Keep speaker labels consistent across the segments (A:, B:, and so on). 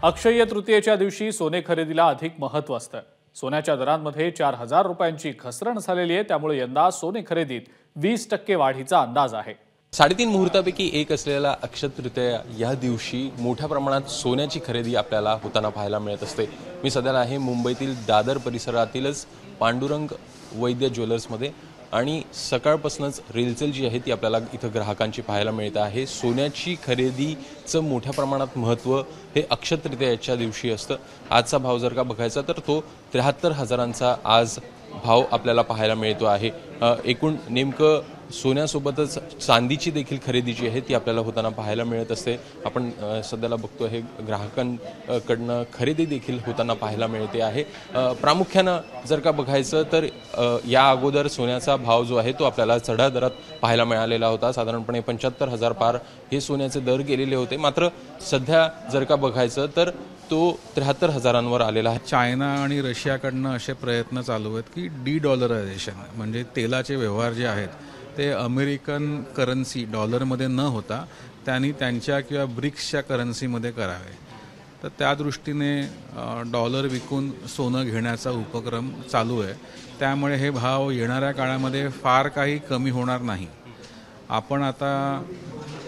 A: अक्षय्य तृतीयेच्या दिवशी सोने खरेदीला अधिक महत्त्व असतं। सोन्याच्या दरांमध्ये 4,000 रुपयांची घसरण झालेली आहे, त्यामुळे यंदा सोने खरेदीत 20% वाढीचा अंदाज आहे।
B: 3.5 मुहूर्तापैकी एक असलेला अक्षय तृतीया या दिवशी मोठ्या प्रमाणात सोन्याची खरेदी आपल्याला होताना पाहायला मिळत असते। मी सध्याला आहे मुंबईतील दादर परिसरातीलच पांडुरंग वैद्य ज्वेलर्समध्ये आणि सकाळपासूनच रेलचेल जी आहे ती आपल्याला इथं ग्राहकांची पाहायला मिळते आहे। सोन्याची खरेदीचं मोठ्या प्रमाणात महत्त्व हे अक्षय तृतीयेच्या दिवशी असतं। आजचा भाव जर का बघायचा तर तो 73,000चा आज भाव आपल्याला पाहायला मिळतो आहे। एकूण नेमकं सोन्यासोबतच चांदीची देखील खरेदी जी आहे ती आपल्याला होताना पाहायला मिळत असते। आपण सध्याला बघतो हे ग्राहकांकडनं खरेदी देखील होताना पाहायला मिळते आहे। प्रामुख्यानं जर का बघायचं तर या अगोदर सोन्याचा भाव जो आहे तो आपल्याला चढ्या दरात पाहायला मिळालेला होता। साधारणपणे 75,000 पार हे सोन्याचे दर गेलेले होते, मात्र सध्या जर का बघायचं तर तो 73,000वर आलेला आहे।
C: चायना आणि रशियाकडनं असे प्रयत्न चालू आहेत की डी-डॉलरायझेशन म्हणजे तेलाचे व्यवहार जे आहेत ते अमेरिकन करन्सी डॉलरमध्ये न होता त्यांनी त्यांच्या किंवा ब्रिक्सच्या करन्सीमध्ये करावे। तर त्या दृष्टीने डॉलर विकून सोनं घेण्याचा उपक्रम चालू आहे। त्यामुळे हे भाव येणाऱ्या काळामध्ये फार काही कमी होणार नाही। आपण आता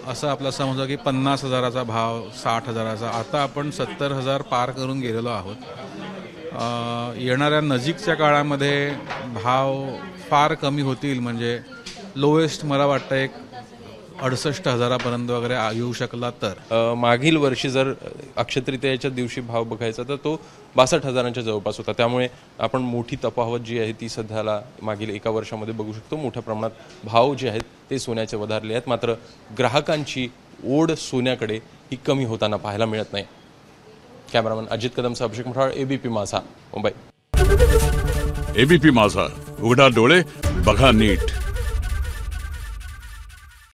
C: असं आपला समजा की 50,000चा भाव, 60,000चा, आता आपण 70,000 पार करून गेलेलो आहोत। येणाऱ्या नजीकच्या काळामध्ये भाव फार कमी होतील, म्हणजे लोएस्ट मला वाटतं एक 68,000पर्यंत वगैरे येऊ शकला तर।
B: मागील वर्षी जर अक्षय तृतीयेच्या दिवशी भाव बघायचा तर तो 62,000च्या जवळपास होता। त्यामुळे आपण मोठी तफावत जी आहे ती सध्याला मागील एका वर्षामध्ये बघू शकतो। मोठ्या प्रमाणात भाव जे आहेत ते सोन्याचे वधारले आहेत, मात्र ग्राहकांची ओढ सोन्याकडे ही कमी होताना पाहायला मिळत नाही। कॅमेरामन अजित कदमसह अभिषेक मठाळ, एबीपी माझा, मुंबई।
D: एबीपी माझा, उघडा डोळे बघा नीट।